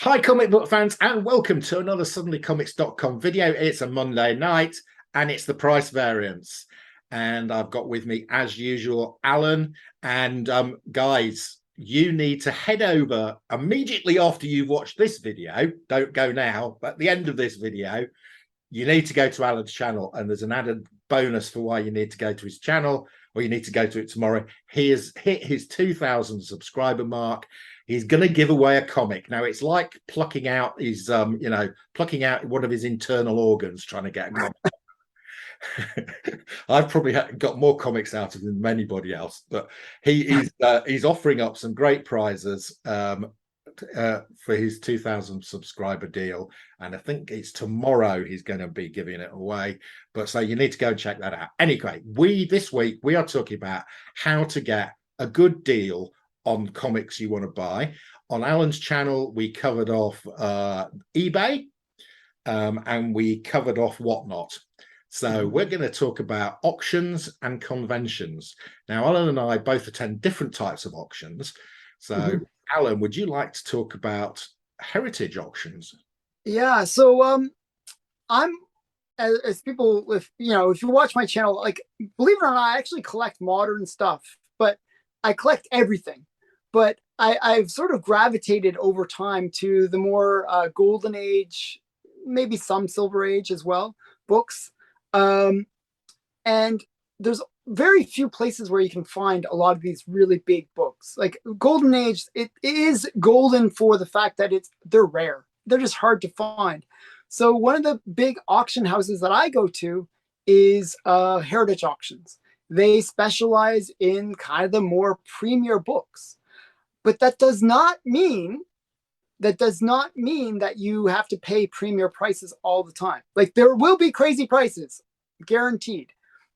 Hi, comic book fans, and welcome to another suddenlycomics.com video. It's a Monday night, and it's the price variance. And I've got with me, as usual, Alan. And guys, you need to head over immediately after you've watched this video. Don't go now, but at the end of this video, you need to go to Alan's channel, and there's an added bonus for why you need to go to his channel, or you need to go to it tomorrow. He has hit his 2,000 subscriber mark. He's going to give away a comic. Now, it's like plucking out his, plucking out one of his internal organs, trying to get a comic. I've probably got more comics out of him than anybody else, but he's offering up some great prizes for his 2,000 subscriber deal, and I think it's tomorrow he's going to be giving it away. But so you need to go and check that out. Anyway, this week we are talking about how to get a good deal on comics you want to buy. On Alan's channel, we covered off eBay, and we covered off Whatnot. So we're going to talk about auctions and conventions. Now, Alan and I both attend different types of auctions. So, Alan, would you like to talk about heritage auctions? Yeah, so I'm as people, if you watch my channel, like, believe it or not, I actually collect modern stuff, but I collect everything. But I've sort of gravitated over time to the more golden age, maybe some silver age as well, books. And there's very few places where you can find a lot of these really big books. Like golden age, it is golden for the fact that they're rare. They're just hard to find. So one of the big auction houses that I go to is heritage auctions. They specialize in kind of the more premier books. But that does not mean that you have to pay premier prices all the time. Like, there will be crazy prices, guaranteed.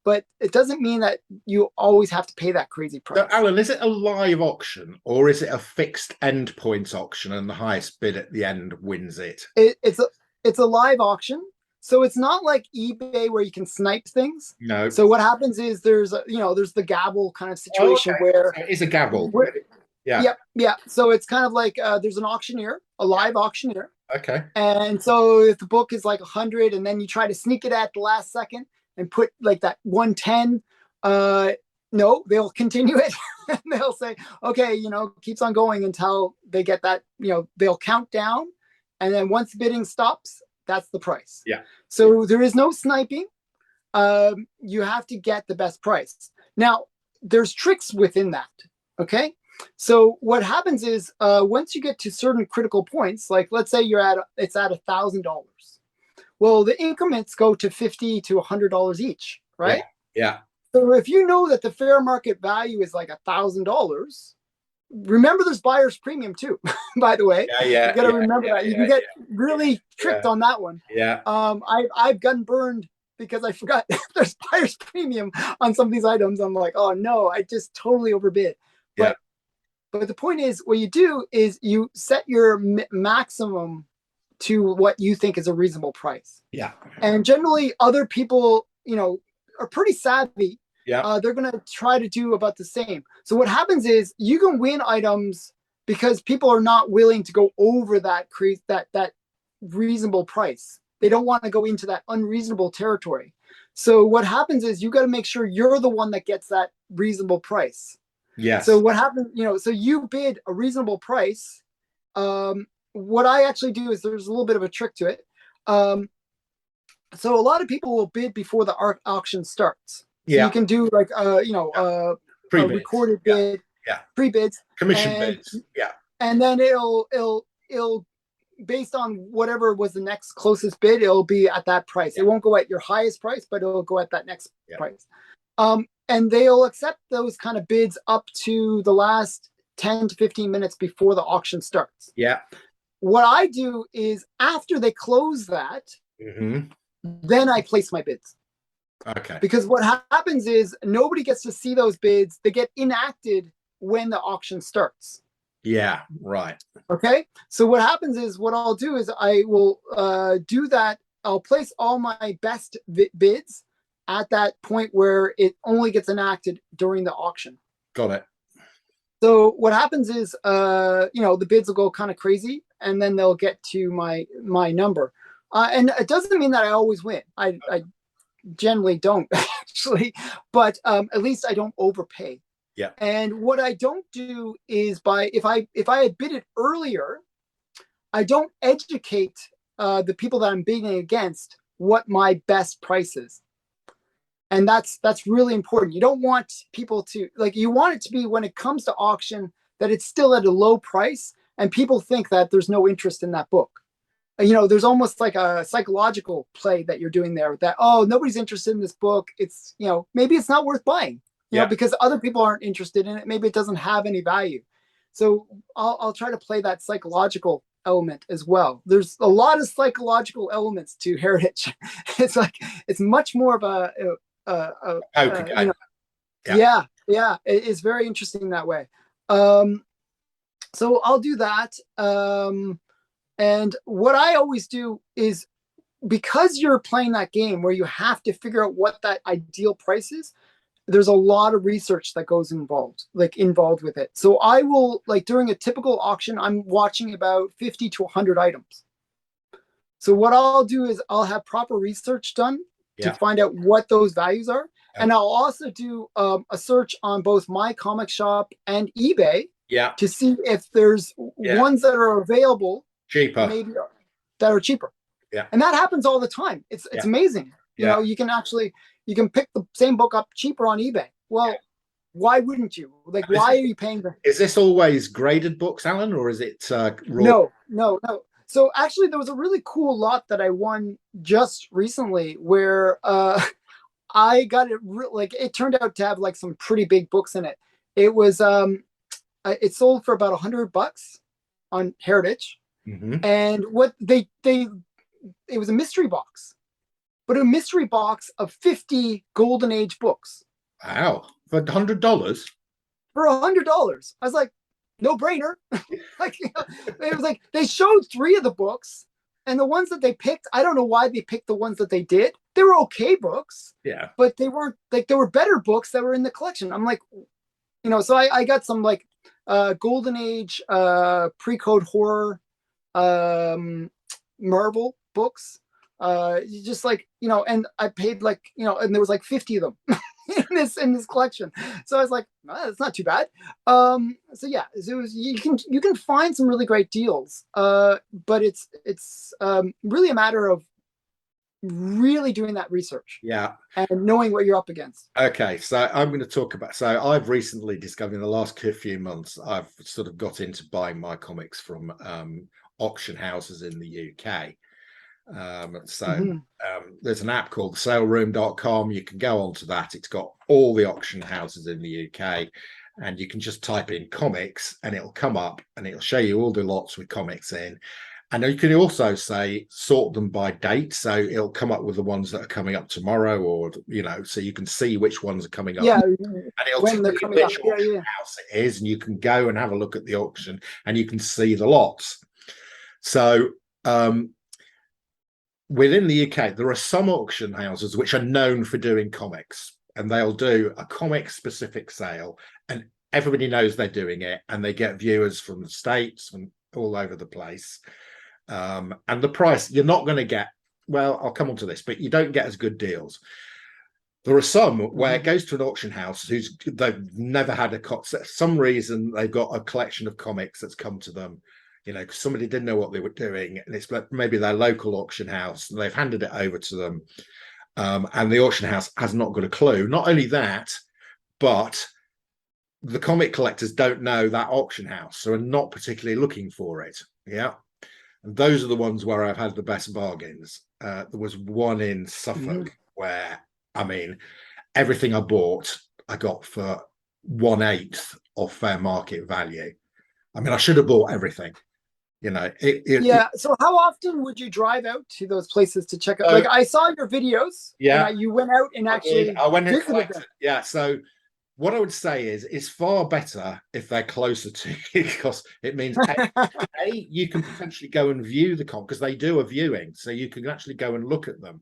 But it doesn't mean that you always have to pay that crazy price. So, Alan, is it a live auction, or is it a fixed endpoint auction and the highest bid at the end wins it? It's a live auction. So it's not like eBay where you can snipe things. No. So what happens is there's the gavel kind of situation where it is a gavel. Yeah. Yeah. So it's kind of like there's an auctioneer, a live auctioneer. Okay. And so if the book is like 100 and then you try to sneak it at the last second and put like that 110, no, they'll continue it. And they'll say, okay, keeps on going until they get that, they'll count down. And then once the bidding stops, that's the price. Yeah. So there is no sniping. You have to get the best price. Now, there's tricks within that. Okay. So what happens is once you get to certain critical points, like let's say it's at $1,000. Well, the increments go to $50 to $100 each, right? Yeah. So if you know that the fair market value is like $1,000, remember there's buyer's premium too, by the way. Yeah. You got to remember that. You can get really tricked on that one. Yeah. I've gotten burned because I forgot there's buyer's premium on some of these items. I'm like, oh no, I just totally overbid. But the point is, what you do is you set your maximum to what you think is a reasonable price. Yeah. And generally, other people, are pretty savvy. Yeah. They're going to try to do about the same. So what happens is you can win items because people are not willing to go over that reasonable price. They don't want to go into that unreasonable territory. So what happens is you got to make sure you're the one that gets that reasonable price. Yes. So what happens, so you bid a reasonable price. What I actually do is there's a little bit of a trick to it. So a lot of people will bid before the auction starts. So you can do like, a recorded bid, pre-bids, commission bids. Yeah. And then it'll based on whatever was the next closest bid, it'll be at that price. It won't go at your highest price, but it'll go at that next price. And they'll accept those kind of bids up to the last 10 to 15 minutes before the auction starts. Yeah. What I do is after they close that, then I place my bids. Okay. Because what happens is nobody gets to see those bids. They get enacted when the auction starts. Yeah, right. Okay. So what happens is what I'll do is I will do that. I'll place all my best bids at that point where it only gets enacted during the auction. Got it. So what happens is, the bids will go kind of crazy. and then they'll get to my number. And it doesn't mean that I always win. I generally don't actually, but at least I don't overpay. Yeah. And what I don't do is if I had bid it earlier, I don't educate the people that I'm bidding against what my best price is. And that's really important. You don't want people to, like, you want it to be, when it comes to auction, that it's still at a low price and people think that there's no interest in that book. There's almost like a psychological play that you're doing there, that, oh, nobody's interested in this book. It's, maybe it's not worth buying, because other people aren't interested in it. Maybe it doesn't have any value. So I'll try to play that psychological element as well. There's a lot of psychological elements to Heritage. It's much more of a yeah, it's very interesting that way. So I'll do that. And what I always do is, because you're playing that game where you have to figure out what that ideal price is, there's a lot of research that goes involved with it. So I will, during a typical auction, I'm watching about 50 to 100 items. So what I'll do is I'll have proper research done to find out what those values are. And I'll also do a search on both my comic shop and eBay to see if there's ones that are available cheaper, maybe that are cheaper. And that happens all the time. It's amazing. You can pick the same book up cheaper on eBay. Well, why wouldn't you? Why are you paying them? Is this always graded books, Alan, or is it raw? No. So actually, there was a really cool lot that I won just recently where I got it. It turned out to have some pretty big books in it. It was it sold for about $100 on Heritage. Mm-hmm. And what it was a mystery box, but a mystery box of 50 Golden Age books. Wow. For $100? For $100. I was like, no brainer. It was like, they showed 3 of the books, and the ones that they picked, I don't know why they picked the ones that they did. They were okay books. Yeah. But they weren't, there were better books that were in the collection. I'm like, so I got some Golden Age pre-code horror Marvel books, just and I paid and there was 50 of them in this collection. So I was like, oh, that's not too bad. So you can find some really great deals, but it's really a matter of really doing that research and knowing what you're up against. Okay, so I'm going to talk about, so I've recently discovered, in the last few months, I've sort of got into buying my comics from auction houses in the UK. There's an app called saleroom.com. You can go onto that. It's got all the auction houses in the UK, and you can just type in comics and it'll come up and it'll show you all the lots with comics in. And you can also say sort them by date, so it'll come up with the ones that are coming up tomorrow, or so you can see which ones are coming up. And it'll when they're coming up. House it is, and you can go and have a look at the auction, and you can see the lots. So within the UK, there are some auction houses which are known for doing comics, and they'll do a comic-specific sale, and everybody knows they're doing it, and they get viewers from the States, from all over the place. And the price, you're not going to get, well, I'll come on to this, but you don't get as good deals. There are some where it goes to an auction house they've never had for some reason, they've got a collection of comics that's come to them, because somebody didn't know what they were doing, and it's maybe their local auction house, and they've handed it over to them, and the auction house has not got a clue. Not only that, but the comic collectors don't know that auction house, so are not particularly looking for it. And those are the ones where I've had the best bargains. There was one in Suffolk where, everything I bought, I got for 1/8 of fair market value. I should have bought everything. So how often would you drive out to those places to check out? I saw your videos. You went out and actually I went and collected. So what I would say is it's far better if they're closer to you, because it means you can potentially go and view the comic, because they do a viewing, so you can actually go and look at them.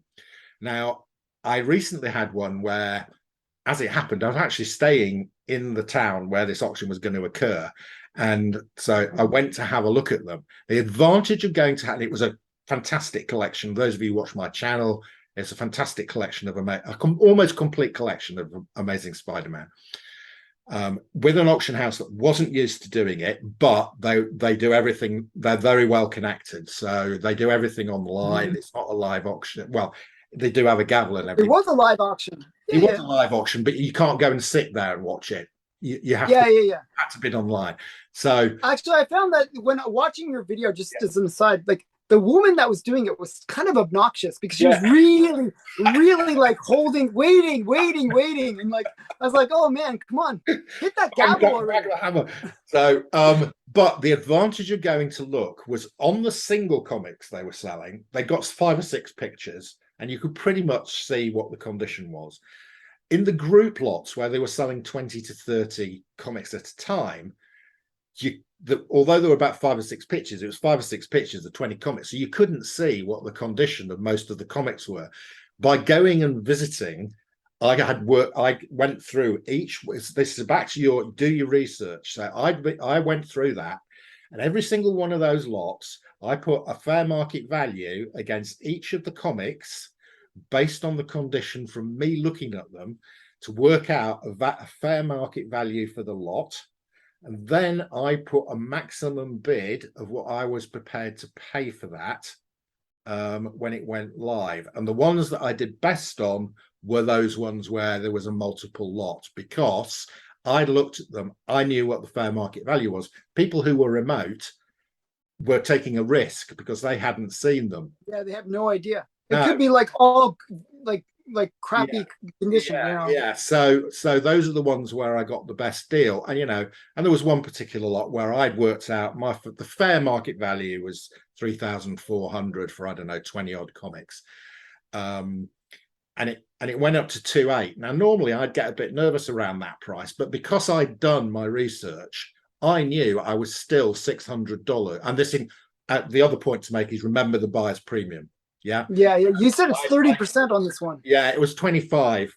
Now, I recently had one where, as it happened, I was actually staying in the town where this auction was going to occur, And so I went to have a look at them. The advantage of going to, and it was a fantastic collection. Those of you who watch my channel, it's a fantastic collection of almost complete collection of Amazing Spider-Man. With an auction house that wasn't used to doing it, but they do everything. They're very well connected, so they do everything online. It's not a live auction. Well, they do have a gavel and It everything. was a live auction. It was a live auction, but you can't go and sit there and watch it. You have to bid online. So actually, I found that when watching your video, just as an aside, like the woman that was doing it was kind of obnoxious because she was really, really like holding, waiting, and like I was like, oh man, come on, hit that gavel already. So, but the advantage of going to look was on the single comics they were selling. They got 5 or 6 pictures, and you could pretty much see what the condition was. In the group lots where they were selling 20 to 30 comics at a time, although there were about 5 or 6 pictures, it was 5 or 6 pictures of 20 comics, so you couldn't see what the condition of most of the comics were. By going and visiting, I went through each. This is back to do your research. So I went through that, and every single one of those lots, I put a fair market value against each of the comics based on the condition from me looking at them to work out a fair market value for the lot. And then I put a maximum bid of what I was prepared to pay for that when it went live. And the ones that I did best on were those ones where there was a multiple lot, because I looked at them, I knew what the fair market value was. People who were remote were taking a risk because they hadn't seen them. Yeah, they have no idea. It could be like all like crappy condition. Yeah. So those are the ones where I got the best deal. And and there was one particular lot where I'd worked out the fair market value was 3,400 for, I don't know, 20 odd comics. And it went up to 2.8. Now normally I'd get a bit nervous around that price, but because I'd done my research, I knew I was still $600. And the other point to make is remember the buyer's premium. Yeah. You said it's 30% on this one. Yeah, it was 25.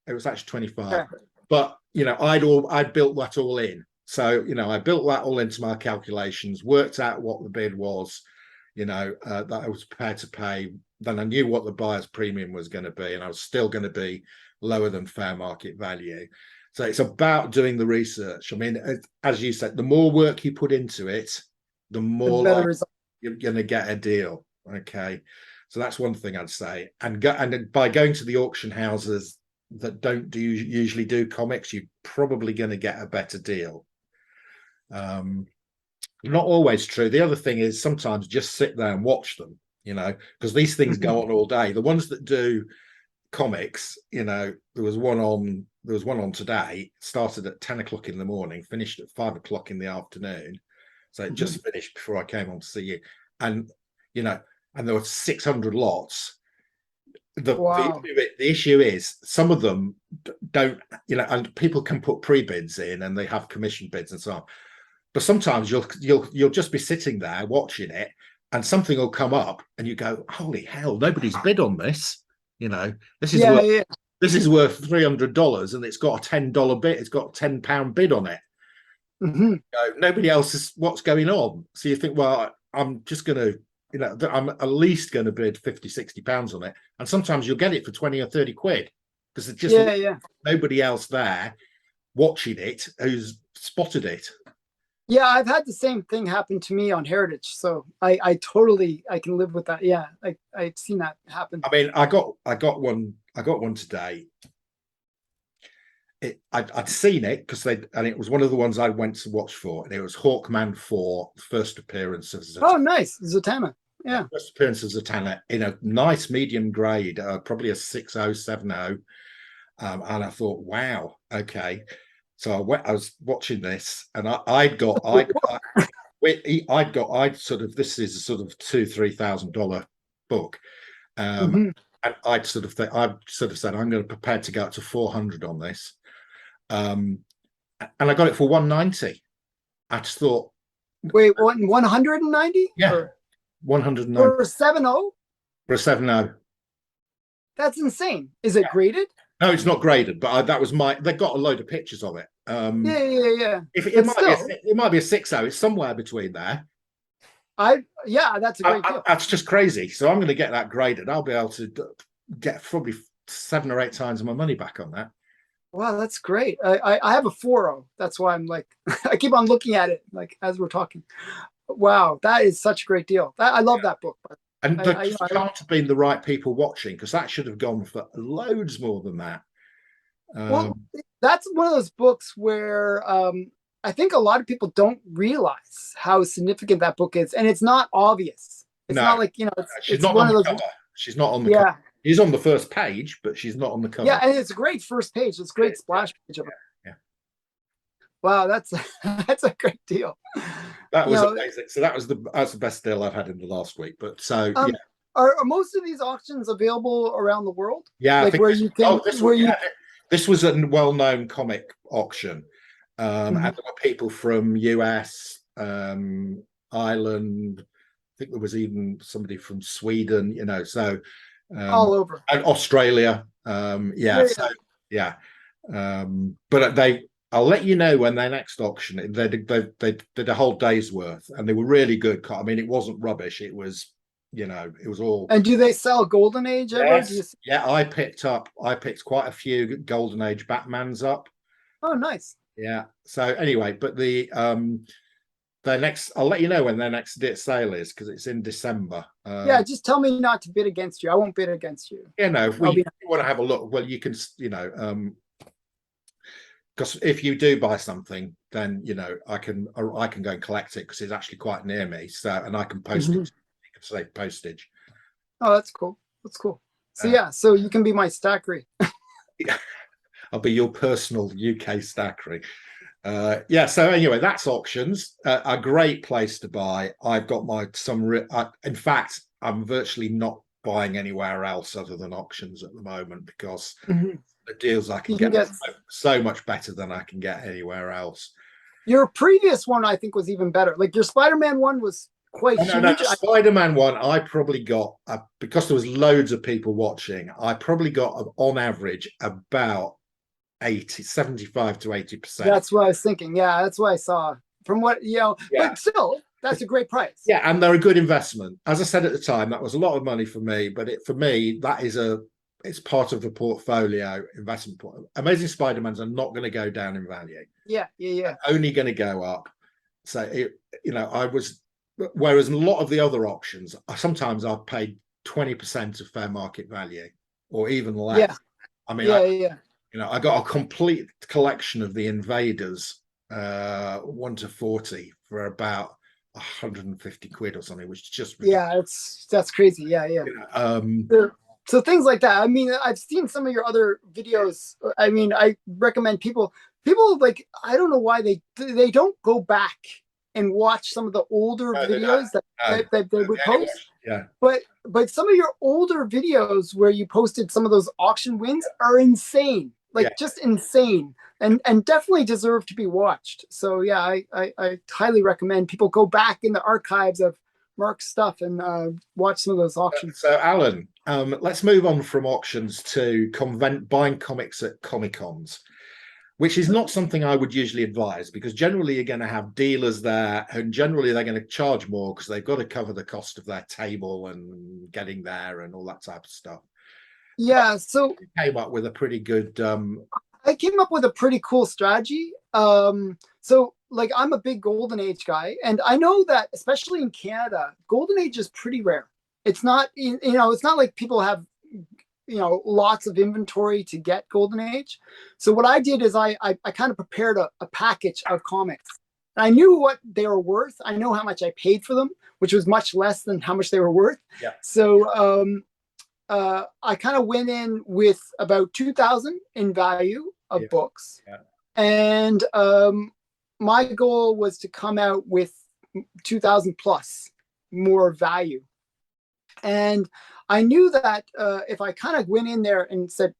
It was actually 25. Okay. But I'd built that all in. So I built that all into my calculations, worked out what the bid was, that I was prepared to pay. Then I knew what the buyer's premium was going to be, and I was still going to be lower than fair market value. So it's about doing the research. I mean, as you said, the more work you put into it, the more you're going to get a deal. Okay. So that's one thing I'd say. And by going to the auction houses that don't usually do comics, you're probably going to get a better deal. Not always true. The other thing is sometimes just sit there and watch them, because these things go on all day. The ones that do comics, there was one on today, started at 10 o'clock in the morning, finished at 5 o'clock in the afternoon. So it just finished before I came on to see you. And, and there were 600 lots. The issue is some of them don't, and people can put pre-bids in and they have commission bids and so on. But sometimes you'll just be sitting there watching it, and something will come up and you go, holy hell, nobody's bid on this. This is worth $300 and it's got a $10 bid. It's got a £10 bid on it. Nobody else is, what's going on? So you think, well, I'm just going to, I'm at least going to bid 50, 60 pounds on it. And sometimes you'll get it for 20 or 30 quid because it's just nobody else there watching it who's spotted it. Yeah, I've had the same thing happen to me on Heritage. So I can live with that. Yeah, I've seen that happen. I mean, I got one today. I'd seen it and it was one of the ones I went to watch for, and it was Hawkman 4, first appearance of Zatanna. Oh, nice, Zatanna. Yeah, first appearance of Zatanna in a nice medium grade, probably a 60, 70, and I thought, wow, okay. So I was watching this, and I'd sort of, this is a sort of $2,000-3,000 book, and I'd sort of said I'm going to prepare to go up to 400 on this. And I got it for 190. I just thought, wait, 190? Yeah, 190 for a 7.0. For a 7.0. That's insane. Is it graded? No, it's not graded, but that was my. They got a load of pictures of it. Yeah. If it But might be, still, it might be a 6.0. It's somewhere between there. yeah, that's a great deal. That's just crazy. So I'm going to get that graded. I'll be able to get probably 7 or 8 times my money back on that. Wow, that's great. I have a 4.0. That's why I'm like, I keep on looking at it like as we're talking. Wow, that is such a great deal. I love that book. And there You just know, can't have been the right people watching, because that should have gone for loads more than that. well, that's one of those books where I think a lot of people don't realize how significant that book is, and it's not obvious. It's No, not like, she's it's not one on of the those. cover. She's not on the cover. Yeah, She's on the first page, but she's not on the yeah, cover. and it's a great first page. It's a great splash page of it. Yeah. Wow, that's that's a great deal. That You was know, amazing. So that's the best deal I've had in the last week. But so yeah, are most of these auctions available around the world? yeah. I Like think where this. you Oh, can, this was where you. yeah. This was a well-known comic auction, and Mhm. there were people from US, Ireland. I think there was even somebody from Sweden. So All over. and Australia. Yeah. Yeah, So yeah. yeah. But I'll let you know when their next auction. They did a whole day's worth, and they were really good. I mean, it wasn't rubbish. It was, it was all. And do they sell Golden Age ever? Do you? Yes, yeah. I picked quite a few Golden Age Batmans up. Oh, nice. Yeah. So anyway, but their next. I'll let you know when their next sale is, because it's in December. Yeah, just tell me not to bid against you. I won't bid against you. If I'll be. you want to have a look, well, you can, because if you do buy something, then I can go and collect it, because it's actually quite near me. So, and I can post it. You can save postage. Oh, that's cool. That's cool. So Uh, yeah, so you can be my stackery. I'll be your personal UK stackery. Yeah. So anyway, that's auctions. A great place to buy. I've got in fact, I'm virtually not buying anywhere else other than auctions at the moment, because the deals I can You can get get so much better than I can get anywhere else. your previous one. I think was even better. Like your Spider-Man one was quite No, huge. the Spider-Man one, I probably got, because there was loads of people watching, I probably got on average about 75 to 80%. That's what I was thinking. Yeah, that's what I saw from what Yeah. But still, that's a great price. Yeah, and they're a good investment. As I said at the time, that was a lot of money for me, but for me, it's part of the portfolio investment. Amazing Spider-Mans are not going to go down in value. Yeah. They're only going to go up. So whereas a lot of the other auctions, sometimes I've paid 20% of fair market value, or even less. Yeah. I mean, yeah. I got a complete collection of the Invaders, 1 to 40, for about 150 quid or something, which is just ridiculous. That's crazy. Yeah. So things like that. I mean, I've seen some of your other videos. I mean, I recommend people like, I don't know why they don't go back and watch some of the older videos that they would post. Yeah. But some of your older videos where you posted some of those auction wins are insane. Like just insane, and definitely deserve to be watched. So yeah, I highly recommend people go back in the archives of Mark's stuff and watch some of those auctions. So Alan, let's move on from auctions to buying comics at Comic Cons, which is not something I would usually advise, because generally you're going to have dealers there, and generally they're going to charge more because they've got to cover the cost of their table and getting there and all that type of stuff. Yeah, so you came up with a pretty good. I came up with a pretty cool strategy. So like I'm a big Golden Age guy, and I know that especially in Canada, Golden Age is pretty rare. It's not, it's not like people have, lots of inventory to get Golden Age. So what I did is I kind of prepared a package of comics. I knew what they were worth. I know how much I paid for them, which was much less than how much they were worth. Yeah. So I kind of went in with about 2,000 in value of books. Yeah. And my goal was to come out with 2,000 plus more value. And I knew that if I kind of went in there and said,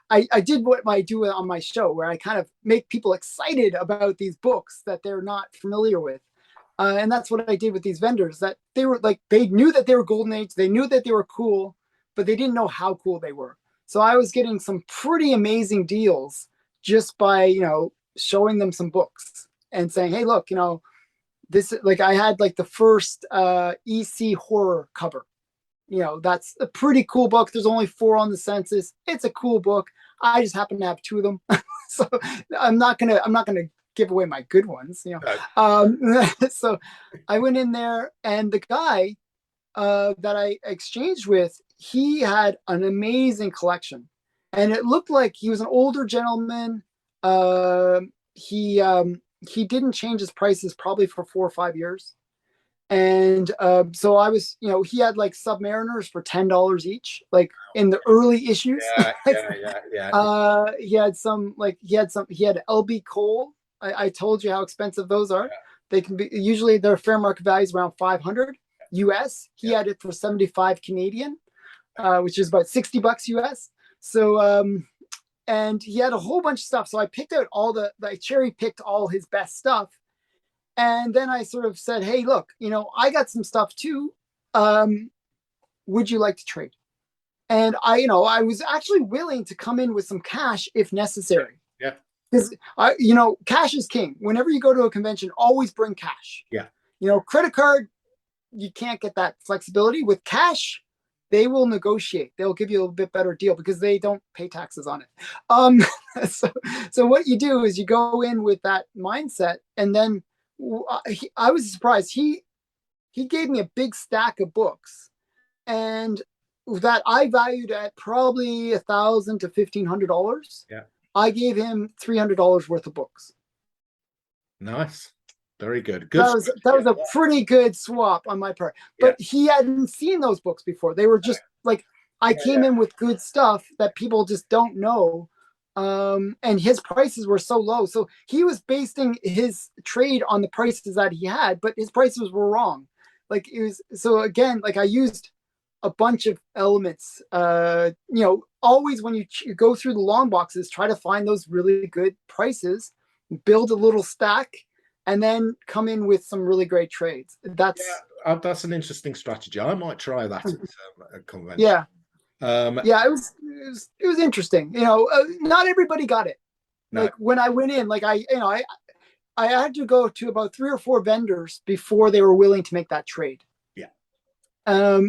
I did what I do on my show, where I kind of make people excited about these books that they're not familiar with. And that's what I did with these vendors, that they were like, they knew that they were Golden Age. They knew that they were cool, but they didn't know how cool they were. So I was getting some pretty amazing deals just by, showing them some books and saying, hey, look, this, like, I had like the first EC horror cover. That's a pretty cool book. There's only 4 on the census. It's a cool book. I just happen to have 2 of them. So I'm not gonna give away my good ones. So I went in there, and the guy that I exchanged with, he had an amazing collection, and it looked like he was an older gentleman. Uh, he didn't change his prices probably for 4 or 5 years. And so I was, he had like Submariners for $10 each, like in the early issues. He had some, like he had LB Cole. I told you how expensive those are. They can be, usually their fair market value is around 500 US. He had it for 75 Canadian, which is about $60 US. So and he had a whole bunch of stuff. So I picked out I cherry picked all his best stuff. And then I sort of said, hey, look, I got some stuff too. Would you like to trade? And I was actually willing to come in with some cash if necessary. Yeah. Because cash is king. Whenever you go to a convention, always bring cash. Yeah. Credit card, you can't get that flexibility. With cash, they will negotiate. They'll give you a little bit better deal because they don't pay taxes on it. So what you do is you go in with that mindset, and then I was surprised. He gave me a big stack of books, and that I valued at probably $1,000 to $1,500. Yeah, I gave him $300 worth of books. Nice, very good. That was a pretty good swap on my part. But he hadn't seen those books before. They were just like, I came in with good stuff that people just don't know. And his prices were so low. So he was basing his trade on the prices that he had, but his prices were wrong. Like, it was, so again, like, I used a bunch of elements. Always when you go through the long boxes, try to find those really good prices, build a little stack, and then come in with some really great trades. That's an interesting strategy. I might try that at a convention. Yeah. It was interesting. Not everybody got it. No. Like, when I went in, like, I had to go to about 3 or 4 vendors before they were willing to make that trade. Yeah.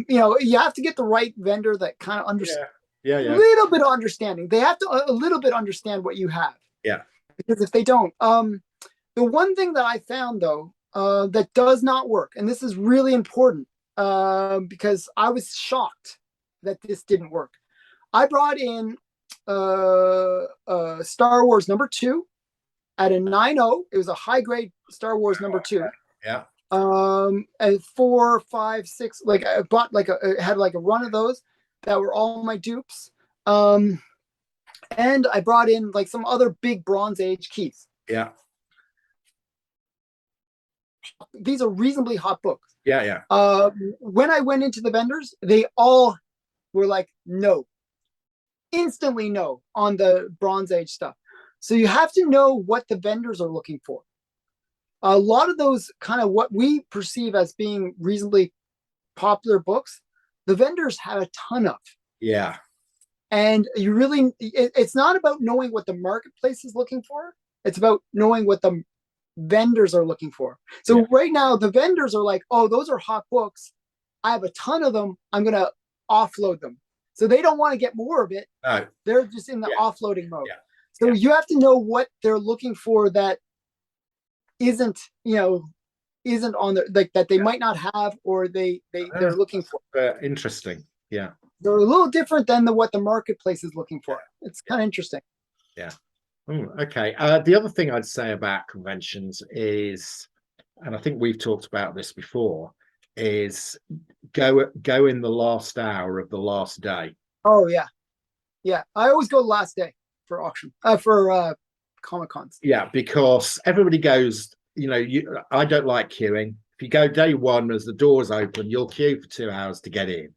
You have to get the right vendor that kind of understands. Yeah. A little bit of understanding. They have to a little bit understand what you have. Yeah. Because if they don't, the one thing that I found though, that does not work, and this is really important, because I was shocked that this didn't work. I brought in Star Wars #2 at a 9.0. It was a high grade Star Wars #2. Yeah. And 4, 5, 6. Like, I bought had like a run of those that were all my dupes. And I brought in like some other big Bronze Age keys. Yeah. These are reasonably hot books. Yeah. When I went into the vendors, they all were like, no, instantly no on the Bronze Age stuff. So you have to know what the vendors are looking for. A lot of those kind of what we perceive as being reasonably popular books, the vendors have a ton of. Yeah. And it's not about knowing what the marketplace is looking for. It's about knowing what the vendors are looking for. So right now, the vendors are like, oh, those are hot books. I have a ton of them. I'm going to offload them. So they don't want to get more of it. No. They're just in the offloading mode. Yeah. So you have to know what they're looking for that isn't on the, like, that they might not have, or they're looking for. Interesting. Yeah. They're a little different than what the marketplace is looking for. It's kind of interesting. Yeah. Okay. The other thing I'd say about conventions is, and I think we've talked about this before, is go in the last hour of the last day. Oh yeah. I always go last day for auction, for Comic Cons. Yeah, because everybody goes. I don't like queuing. If you go day one as the doors open, you'll queue for 2 hours to get in.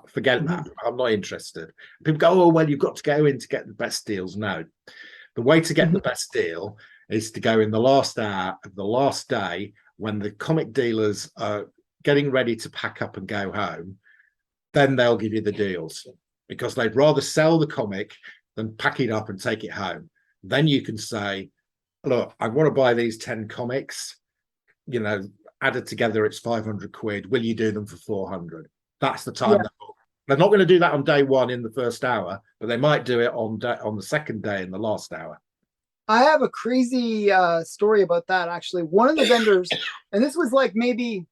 Forget that. I'm not interested. People go, oh well, you've got to go in to get the best deals. No, the way to get the best deal is to go in the last hour of the last day, when the comic dealers are getting ready to pack up and go home. Then they'll give you the deals, because they'd rather sell the comic than pack it up and take it home. Then you can say, look, I want to buy these 10 comics, added together, it's 500 quid. Will you do them for 400? That's the time. They're not going to do that on day one in the first hour, but they might do it on the second day in the last hour. I have a crazy story about that, actually. One of the vendors, and this was like maybe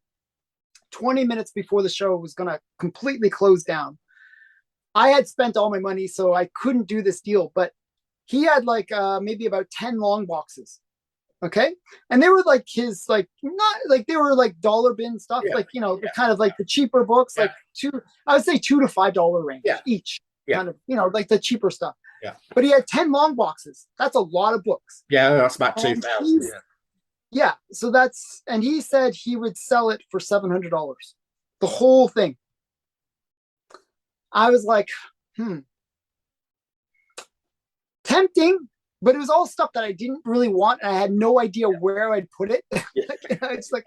20 minutes before the show was going to completely close down. I had spent all my money, so I couldn't do this deal, but he had like maybe about 10 long boxes. Okay. And they were like his, like, not like, they were like dollar bin stuff, kind of like the cheaper books, like I would say $2 to $5 range each, kind of, like the cheaper stuff. Yeah. But he had 10 long boxes. That's a lot of books. Yeah, that's about 2,000. Yeah. So and he said he would sell it for $700, the whole thing. I was like, tempting, but it was all stuff that I didn't really want. And I had no idea where I'd put it. It's like,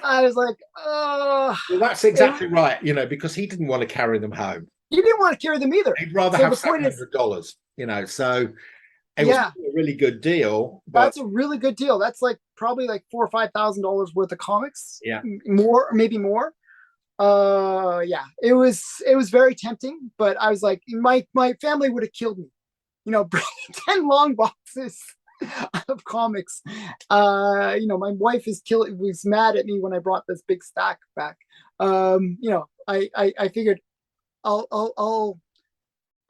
I was like, oh. Well, that's exactly right, because he didn't want to carry them home. He didn't want to carry them either. He'd rather have $700, so it was a really good deal. But that's a really good deal. That's like probably like $4,000 or $5,000 worth of comics. Yeah. More, maybe more. It was very tempting, but I was like, my family would have killed me. 10 long boxes of comics. My wife was mad at me when I brought this big stack back. I figured I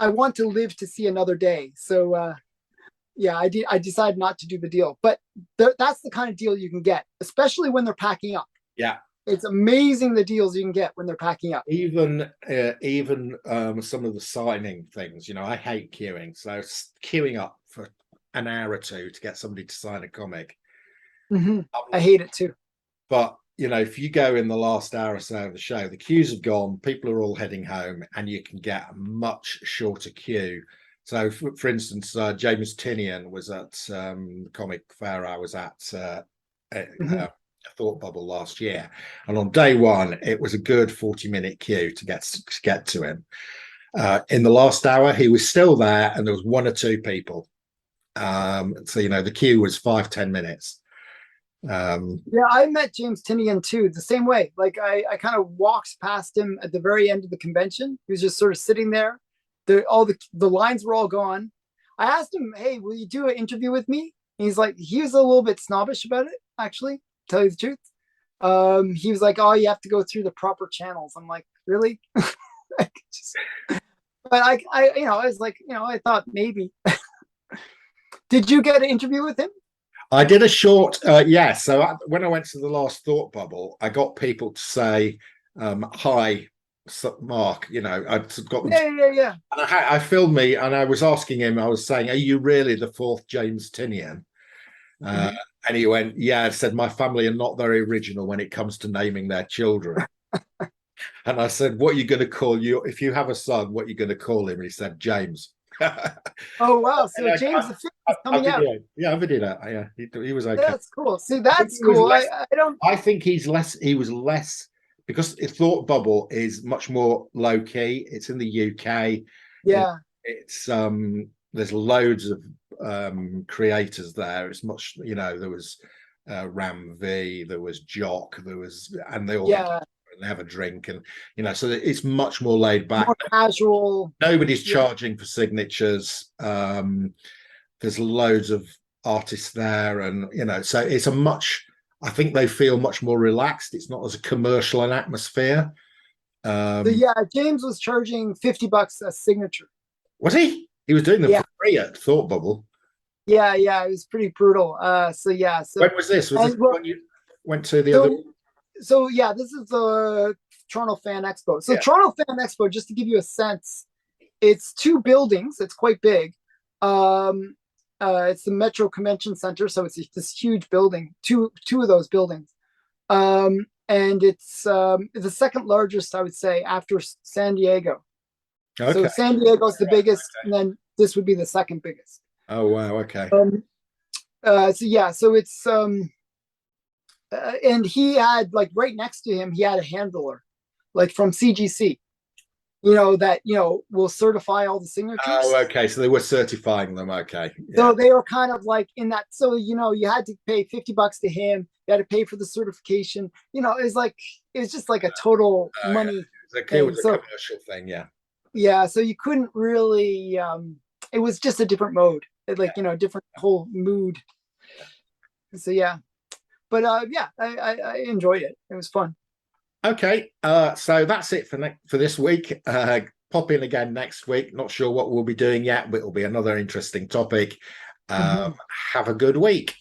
want to live to see another day. So I decided not to do the deal. But that's the kind of deal you can get, especially when they're packing up. Yeah. It's amazing the deals you can get when they're packing up. Even some of the signing things, I hate queuing. So queuing up for an hour or two to get somebody to sign a comic. I hate it too. But, if you go in the last hour or so of the show, the queues have gone, people are all heading home, and you can get a much shorter queue. So, for instance, James Tinian was at the comic fair I was at Thought Bubble last year, and on day one it was a good 40-minute queue to get to him. In the last hour he was still there, and there was one or two people, so the queue was 5-10 minutes. I met James Tinian too, the same way. Like I kind of walked past him at the very end of the convention. He was just sort of sitting there. The lines were all gone. I asked him, hey, will you do an interview with me? And he was a little bit snobbish about it, actually, tell you the truth. He was like, oh, you have to go through the proper channels. I'm like, really? But I was like, I thought maybe. Did you get an interview with him? I did a short, So when I went to the last Thought Bubble, I got people to say, hi, Mark. I got them. Yeah. And I filmed me, and I was asking him. I was saying, "Are you really the fourth James Tinian?" And he went, "Yeah." I said, "My family are not very original when it comes to naming their children." And I said, "What are you going to call you if you have a son? What are you going to call him?" And he said, "James." Oh wow! So James the Fifth is coming out. Yeah, I did that. Yeah, he was okay. That's cool. See, that's cool. I think he was less because Thought Bubble is much more low key. It's in the UK. Yeah. It's there's loads of creators there. It's much, there was Ram V, there was Jock, and they all they have a drink, and so it's much more laid back, more casual. Nobody's charging for signatures. There's loads of artists there, and so it's I think they feel much more relaxed. It's not as a commercial an atmosphere. James was charging $50 a signature. Was he? He was doing them for free at Thought Bubble. Yeah, it was pretty brutal. So when was this? Was this when you went to the other? So this is the Toronto Fan Expo. So Toronto Fan Expo, just to give you a sense, it's 2 buildings. It's quite big. It's the Metro Convention Center, so it's this huge building. Two of those buildings, and it's the second largest, I would say, after San Diego. Okay. So San Diego's the biggest, and then this would be the second biggest. Oh wow! Okay. So it's and he had, like, right next to him, he had a handler, like, from CGC. that will certify all the signatures. Oh, okay. So they were certifying them. Okay. Yeah. So they were kind of like in that. So you had to pay $50 to him. You had to pay for the certification. It was just like a total Yeah. money It thing. was a So commercial thing. Yeah. yeah, so you couldn't really. It was just a different mode, different whole mood. So yeah, but yeah, I enjoyed it. It was fun. Okay. So that's it for this week. Pop in again next week. Not sure what we'll be doing yet, but it'll be another interesting topic. Mhm. Have a good week.